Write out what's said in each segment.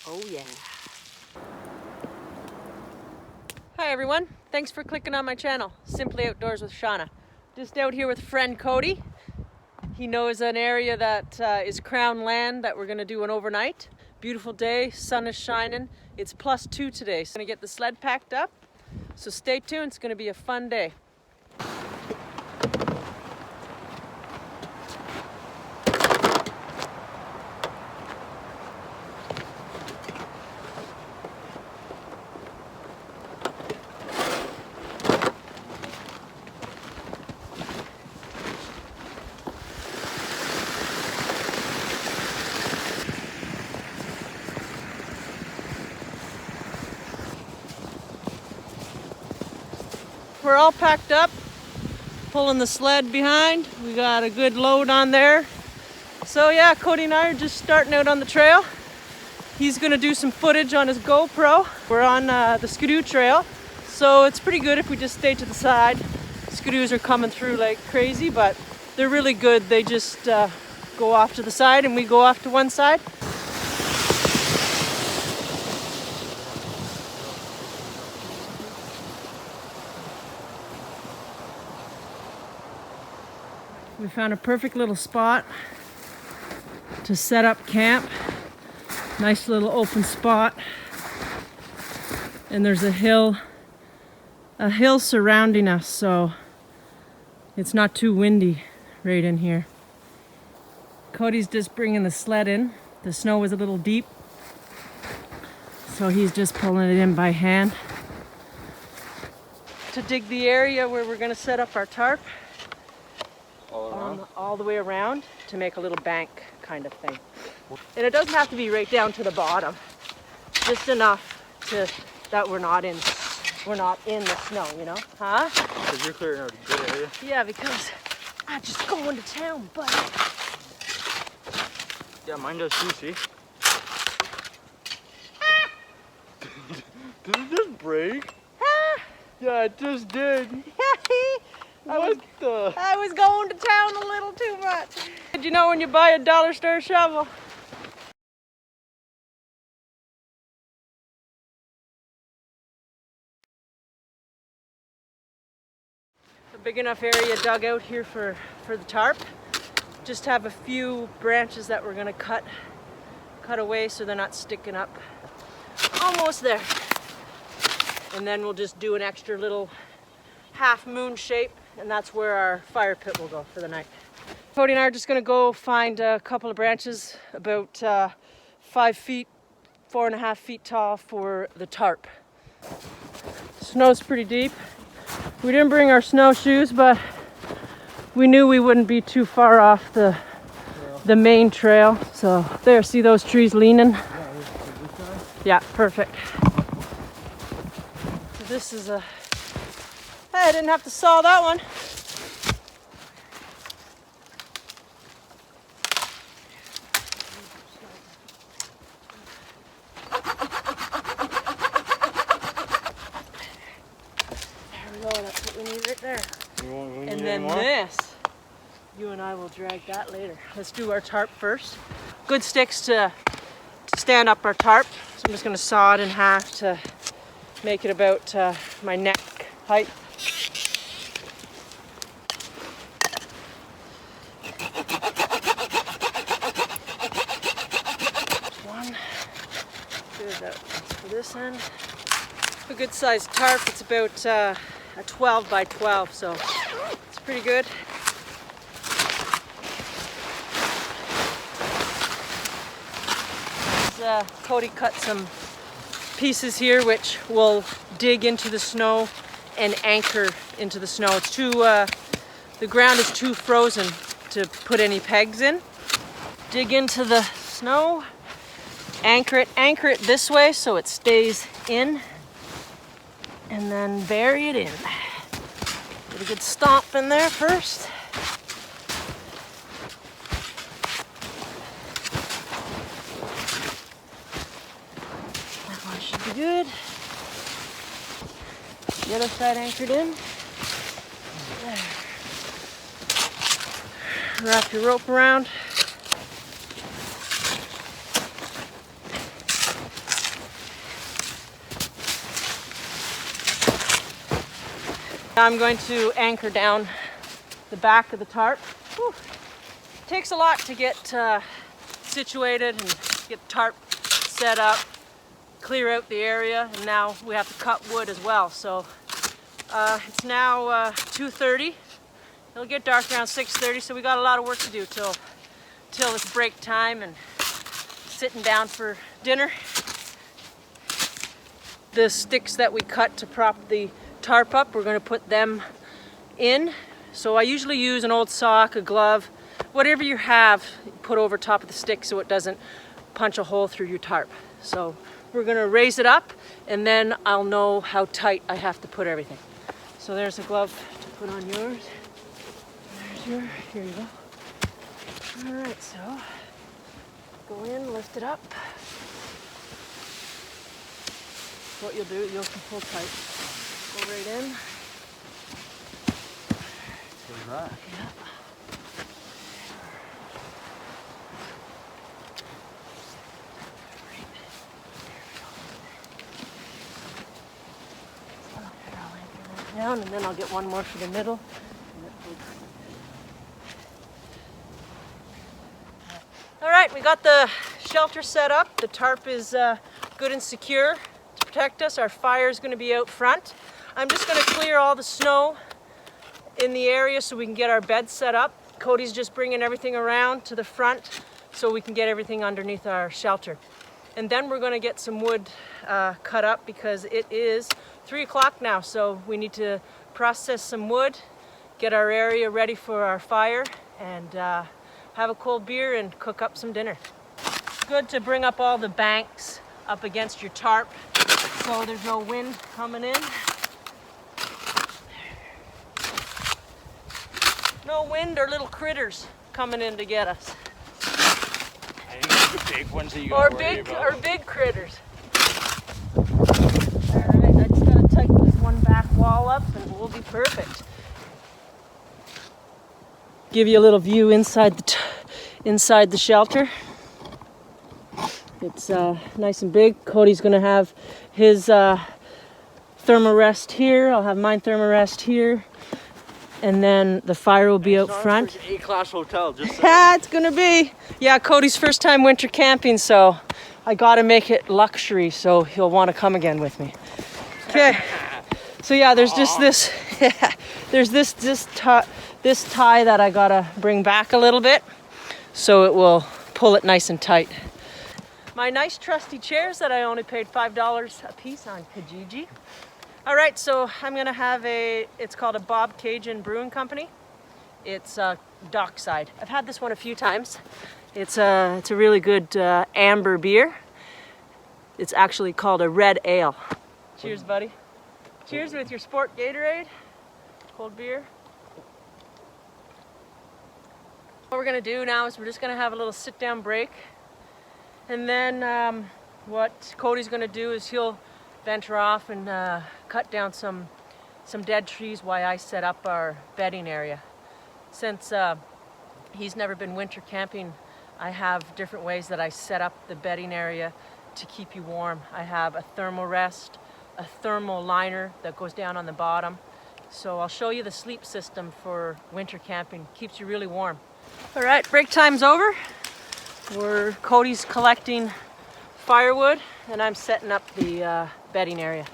Oh yeah. Hi everyone, thanks for clicking on my channel, Simply Outdoors with Shauna. Just out here with friend Cody. He knows an area that is crown land that we're gonna do an overnight. Beautiful day, sun is shining. It's +2 today, so I'm gonna get the sled packed up. So stay tuned, it's gonna be a fun day. We're all packed up, pulling the sled behind. We got a good load on there. So yeah, Cody and I are just starting out on the trail. He's gonna do some footage on his GoPro. We're on the Skidoo Trail, so it's pretty good if we just stay to the side. Skidoos are coming through like crazy, but they're really good. They just go off to the side and we go off to one side. We found a perfect little spot to set up camp. Nice little open spot. And there's a hill surrounding us, so it's not too windy right in here. Cody's just bringing the sled in. The snow was a little deep, so he's just pulling it in by hand to dig the area where we're gonna set up our tarp. All the way around to make a little bank kind of thing. And it doesn't have to be right down to the bottom, just enough that we're not in the snow, you know? Huh? Because you're clearing out a good area. Yeah, because I'm just going to town, buddy. Yeah, mine does too, see? Did it just break? Yeah, it just did. I was going to town a little too much. Did you know when you buy a dollar store shovel? A big enough area dug out here for the tarp. Just have a few branches that we're gonna cut away so they're not sticking up. Almost there. And then we'll just do an extra little half moon shape, and that's where our fire pit will go for the night. Cody and I are just gonna go find a couple of branches about 5 feet, 4.5 feet tall for the tarp. Snow's pretty deep. We didn't bring our snowshoes, but we knew we wouldn't be too far off the main trail. So there, see those trees leaning? Yeah, perfect. So this is a, hey, I didn't have to saw that one. There we go, that's what we need right there. And then this, you and I will drag that later. Let's do our tarp first. Good sticks to stand up our tarp. So I'm just gonna saw it in half to make it about my neck height. One. Good, that's for this end. A good sized tarp. It's about a 12 by 12, so it's pretty good. Cody cut some pieces here which will dig into the snow and anchor into the snow. It's too, the ground is too frozen to put any pegs in. Dig into the snow, anchor it this way so it stays in, and then bury it in. Get a good stomp in there first. That one should be good. The other side anchored in. There. Wrap your rope around. Now I'm going to anchor down the back of the tarp. Whew. Takes a lot to get situated and get the tarp set up, clear out the area, and now we have to cut wood as well. So it's now 2:30. It'll get dark around 6:30, so we got a lot of work to do till it's break time and sitting down for dinner. The sticks that we cut to prop the tarp up, we're going to put them in. So I usually use an old sock, a glove, whatever you have, put over top of the stick so it doesn't punch a hole through your tarp. So we're going to raise it up, and then I'll know how tight I have to put everything. So there's a glove to put on yours. There's your, here you go. All right, so go in, lift it up. What you'll do, you'll pull tight. Go right in. Like that. Yeah. Down, and then I'll get one more for the middle. All right, we got the shelter set up. The tarp is good and secure to protect us. Our fire is going to be out front. I'm just going to clear all the snow in the area so we can get our bed set up. Cody's just bringing everything around to the front so we can get everything underneath our shelter. And then we're going to get some wood cut up because it is 3 o'clock now, so we need to process some wood, get our area ready for our fire, and have a cold beer and cook up some dinner. It's good to bring up all the banks up against your tarp so there's no wind coming in. No wind or little critters coming in to get us. The big ones that you gotta worry about. Or big critters. Alright, I just gotta tighten this one back wall up and we'll be perfect. Give you a little view inside the shelter. It's nice and big. Cody's gonna have his thermarest here. I'll have mine thermarest here. And then the fire will be out front. It's an A-class hotel, just so. Yeah, it's gonna be. Yeah, Cody's first time winter camping, so I gotta make it luxury so he'll want to come again with me. Okay. So yeah, there's just this. There's this tie that I gotta bring back a little bit, so it will pull it nice and tight. My nice trusty chairs that I only paid $5 a piece on Kijiji. All right, so I'm gonna have it's called a Bob Cajun Brewing Company. It's dockside. I've had this one a few times. It's a really good amber beer. It's actually called a red ale. Cheers, buddy. Cheers with your sport Gatorade. Cold beer. What we're gonna do now is we're just gonna have a little sit-down break. And then what Cody's gonna do is he'll venture off and cut down some dead trees while I set up our bedding area. Since he's never been winter camping, I have different ways that I set up the bedding area to keep you warm. I have a thermal rest, a thermal liner that goes down on the bottom. So I'll show you the sleep system for winter camping. Keeps you really warm. All right, break time's over. Cody's collecting firewood and I'm setting up the bedding area.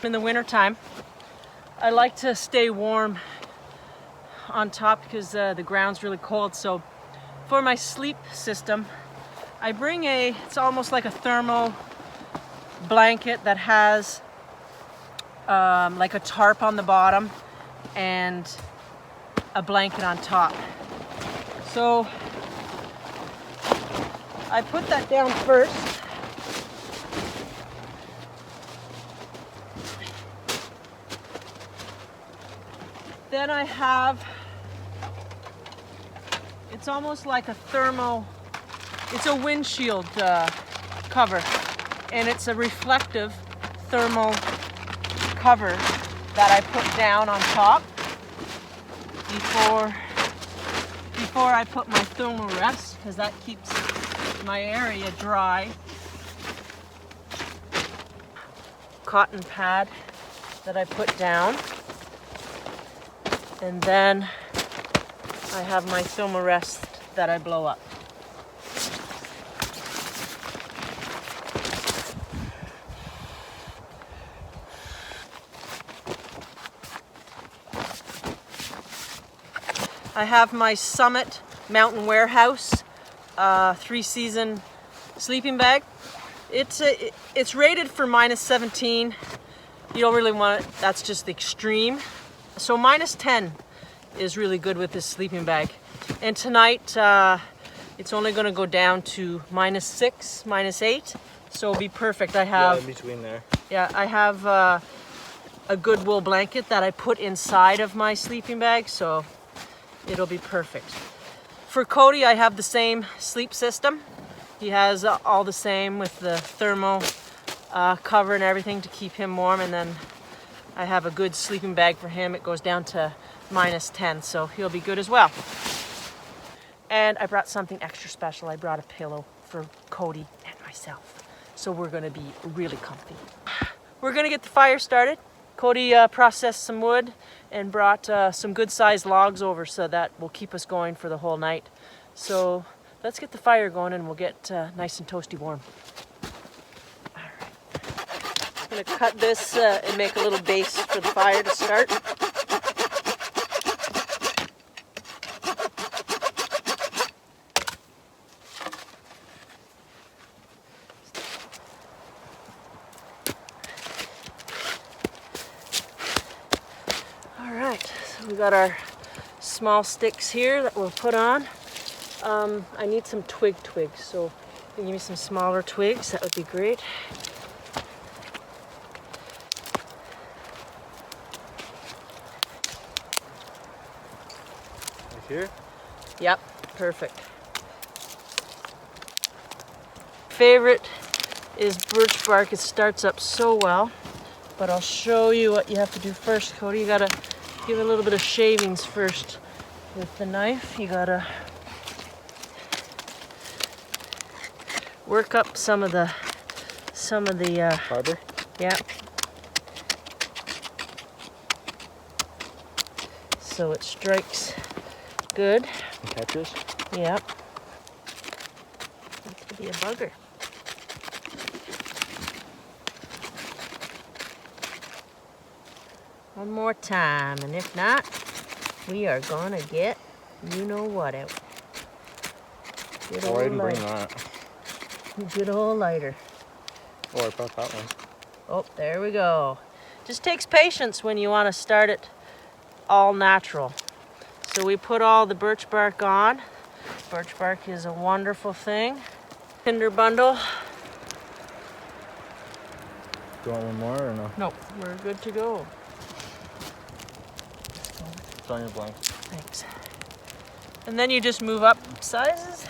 In the winter time, I like to stay warm on top because the ground's really cold. So for my sleep system, I bring it's almost like a thermal blanket that has like a tarp on the bottom and a blanket on top. So I put that down first. Then I have, it's almost like a it's a windshield cover, and it's a reflective thermal cover that I put down on top before I put my thermal rest, because that keeps my area dry. Cotton pad that I put down. And then I have my Soma Rest that I blow up. I have my Summit Mountain Warehouse 3-season sleeping bag. It's rated for -17. You don't really want it, that's just the extreme. So -10 is really good with this sleeping bag. And tonight it's only gonna go down to -6, -8. So it'll be perfect. I have, in between there. yeah, I have a good wool blanket that I put inside of my sleeping bag, so it'll be perfect. For Cody, I have the same sleep system. He has all the same with the thermal cover and everything to keep him warm, and then I have a good sleeping bag for him. It goes down to -10, so he'll be good as well. And I brought something extra special. I brought a pillow for Cody and myself, so we're gonna be really comfy. We're gonna get the fire started. Cody processed some wood and brought some good sized logs over, so that will keep us going for the whole night. So let's get the fire going and we'll get nice and toasty warm. All right. I'm gonna cut this and make a little base for the fire to start. We got our small sticks here that we'll put on. I need some twigs, so if you can give me some smaller twigs, that would be great. Right here? Yep, perfect. Favorite is birch bark. It starts up so well, but I'll show you what you have to do first, Cody. You gotta give it a little bit of shavings first with the knife. You gotta work up some of the Fiber? yeah. So it strikes good. And catches? Yep. That's gonna be a bugger. One more time, and if not, we are gonna get you know what out. Good Oh, I old didn't bring lighter. that. Good old lighter. Oh, I brought that one. Oh, there we go. Just takes patience when you want to start it all natural. So we put all the birch bark on. Birch bark is a wonderful thing. Tinder bundle. Do you want one more or no? Nope, we're good to go. It's on your blanket. Thanks. And then you just move up sizes.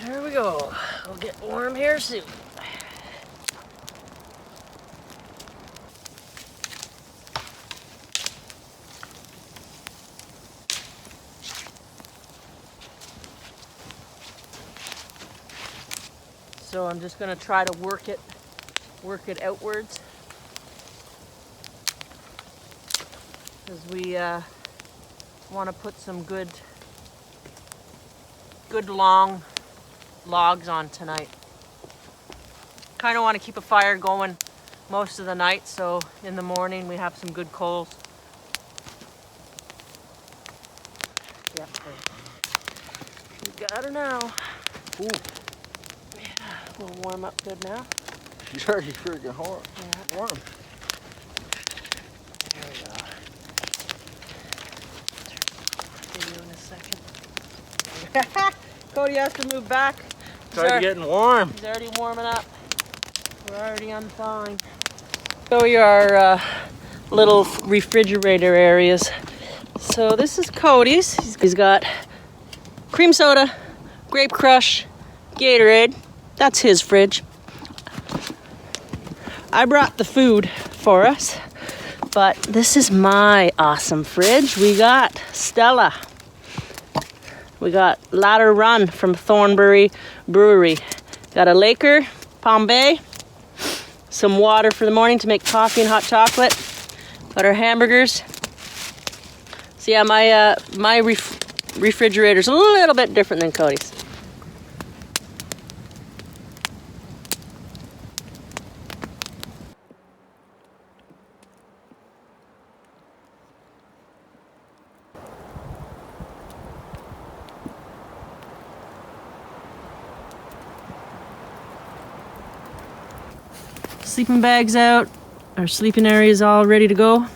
There we go. We'll get warm here soon. So I'm just going to try to work it outwards, because we want to put some good long logs on tonight. Kind of want to keep a fire going most of the night, so in the morning we have some good coals. Yep, you got her now. Ooh. We'll warm up good now. She's already freaking warm. Yeah. Warm. There we go. See you in a second. Cody has to move back. Tried getting warm. He's already warming up. We're already on thawing. Show you our little refrigerator areas. So this is Cody's. He's got cream soda, grape crush, Gatorade. That's his fridge. I brought the food for us, but this is my awesome fridge. We got Stella. We got Ladder Run from Thornbury Brewery. Got a Laker, Palm Bay, some water for the morning to make coffee and hot chocolate. Got our hamburgers. So yeah, my refrigerator's a little bit different than Cody's. Sleeping bags out. Our sleeping area is all ready to go.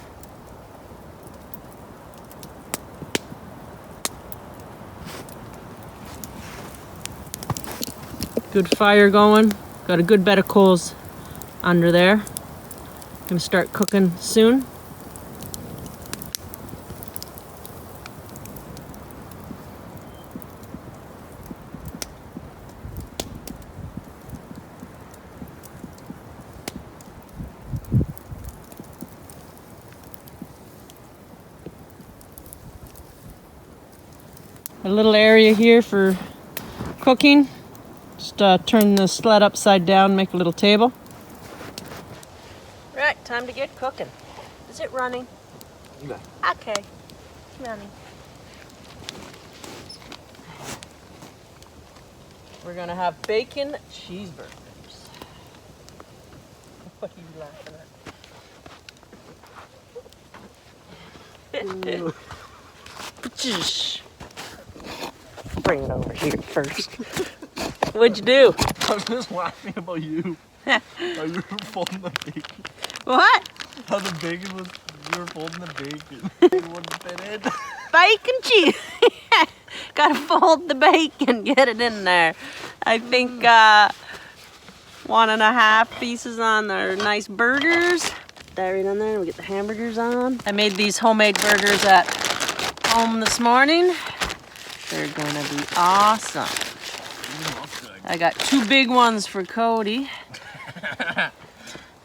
Good fire going. Got a good bed of coals under there. Gonna start cooking soon. A little area here for cooking. Just turn the sled upside down, make a little table. Right, time to get cooking. Is it running? Yeah. Okay, it's running. We're gonna have bacon cheeseburgers. What are you laughing at? Bring it over here first. What'd you do? I was just laughing about you. How you were folding the bacon. What? How the bacon was, you were folding the bacon. You wouldn't fit in. Bacon cheese. Gotta fold the bacon, get it in there. I think 1.5 pieces on our nice burgers. That right on there, we get the hamburgers on. I made these homemade burgers at home this morning. They're gonna be awesome. I got 2 big ones for Cody.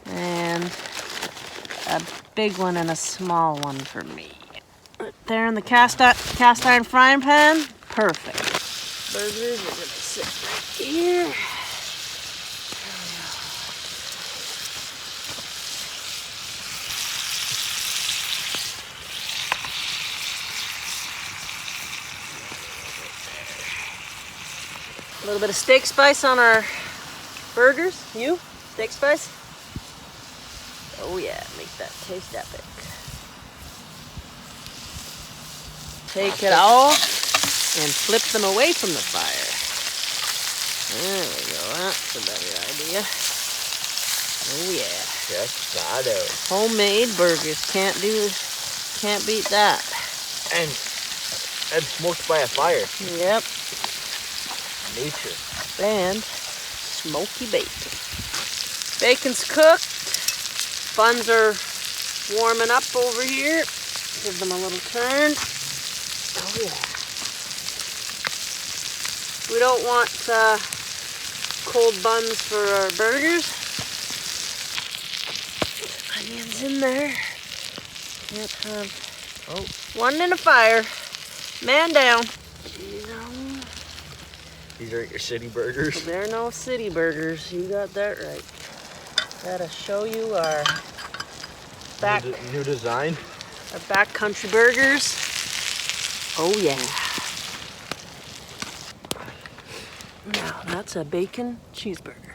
And a big one and a small one for me. Right there in the cast iron frying pan. Perfect. Burgers are gonna sit right here. A little bit of steak spice on our burgers. You? Steak spice? Oh yeah, make that taste epic. Take it off and flip them away from the fire. There we go, that's a better idea. Oh yeah. Check that out. Homemade burgers, can't beat that. And smoked by a fire. Yep. Nature. And smoky bacon. Bacon's cooked. Buns are warming up over here. Give them a little turn. Oh yeah. We don't want cold buns for our burgers. Onions in there. Can't have one in a fire. Man down. Cheese on. These are your city burgers. They're no city burgers. You got that right. Gotta show you our new design. Our backcountry burgers. Oh yeah. Now that's a bacon cheeseburger.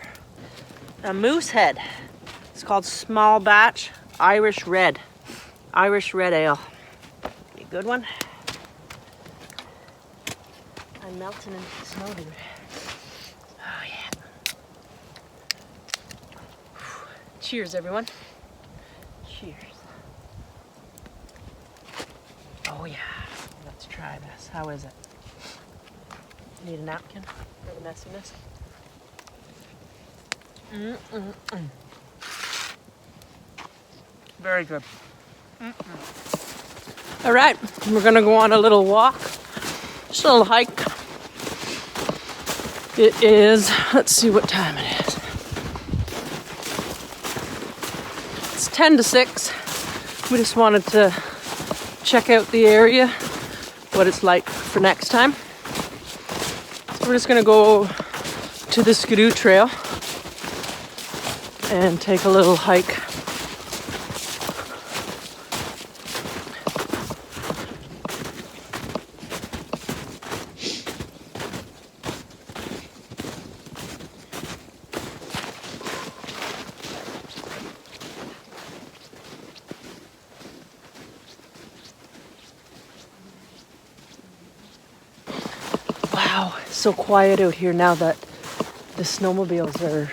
A moose head. It's called small batch Irish red. Irish red ale. Be a good one. I'm melting into the snow, dude. Oh yeah. Cheers, everyone. Cheers. Oh yeah. Let's try this. How is it? Need a napkin for the messiness? Very good. All right, we're gonna go on a little walk. Just a little hike. It is, let's see what time it is. It's 10 to 6. We just wanted to check out the area, what it's like for next time. So we're just gonna go to the Skidoo Trail. and take a little hike. Wow, it's so quiet out here now that the snowmobiles are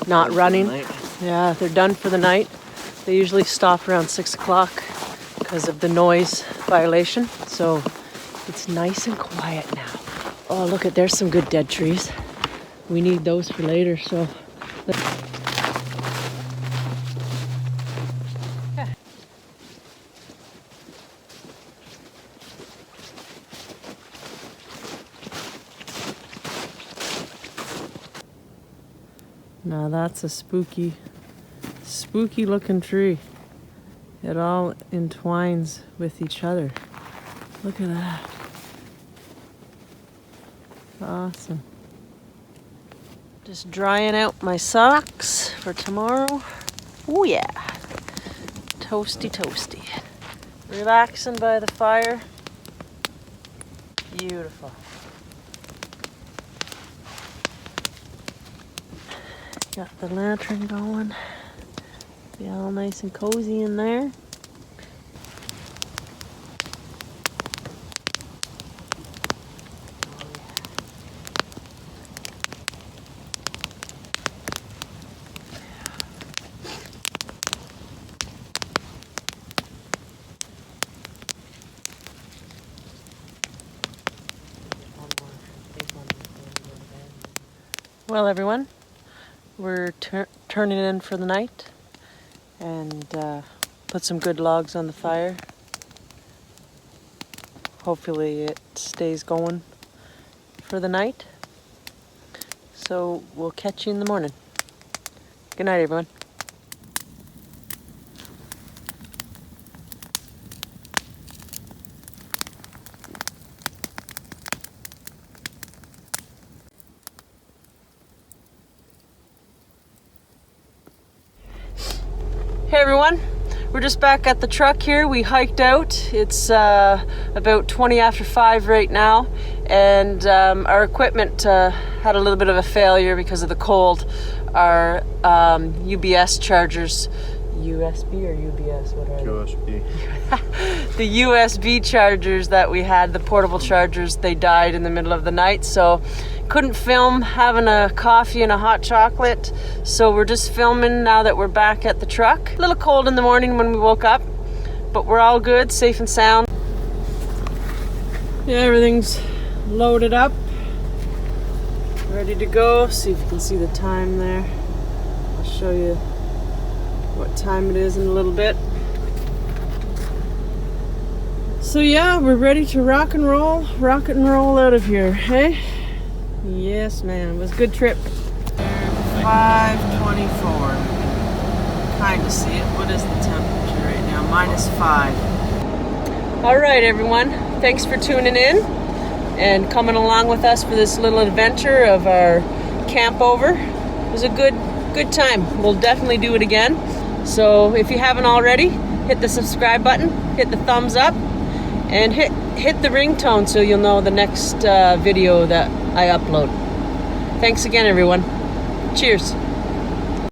not running. Yeah, they're done for the night. They usually stop around 6 o'clock because of the noise violation. So it's nice and quiet now. Oh, look at, there's some good dead trees. We need those for later, so. Now that's a spooky looking tree. It all entwines with each other. Look at that. Awesome. Just drying out my socks for tomorrow. Oh yeah. Toasty, toasty. Relaxing by the fire. Beautiful. Got the lantern going. Be all nice and cozy in there. Well, everyone, we're turning in for the night and put some good logs on the fire. Hopefully it stays going for the night. So we'll catch you in the morning. Good night, everyone. Hey everyone, we're just back at the truck here. We hiked out. It's about 20 after 5 right now, and our equipment had a little bit of a failure because of the cold. Our UBS chargers, USB or UBS, what are they? USB. The USB chargers that we had, the portable chargers, they died in the middle of the night, so couldn't film having a coffee and a hot chocolate. So we're just filming now that we're back at the truck. A little cold in the morning when we woke up, but we're all good, safe and sound. Yeah, everything's loaded up, ready to go. See if you can see the time there. I'll show you what time it is in a little bit. So yeah, we're ready to rock and roll out of here, hey? Yes, man, it was a good trip. 5:24. Kind of see it. What is the temperature right now? -5. All right, everyone. Thanks for tuning in and coming along with us for this little adventure of our camp over. It was a good time. We'll definitely do it again. So if you haven't already, hit the subscribe button, hit the thumbs up, and hit the ringtone so you'll know the next video that I upload. Thanks again, everyone. Cheers.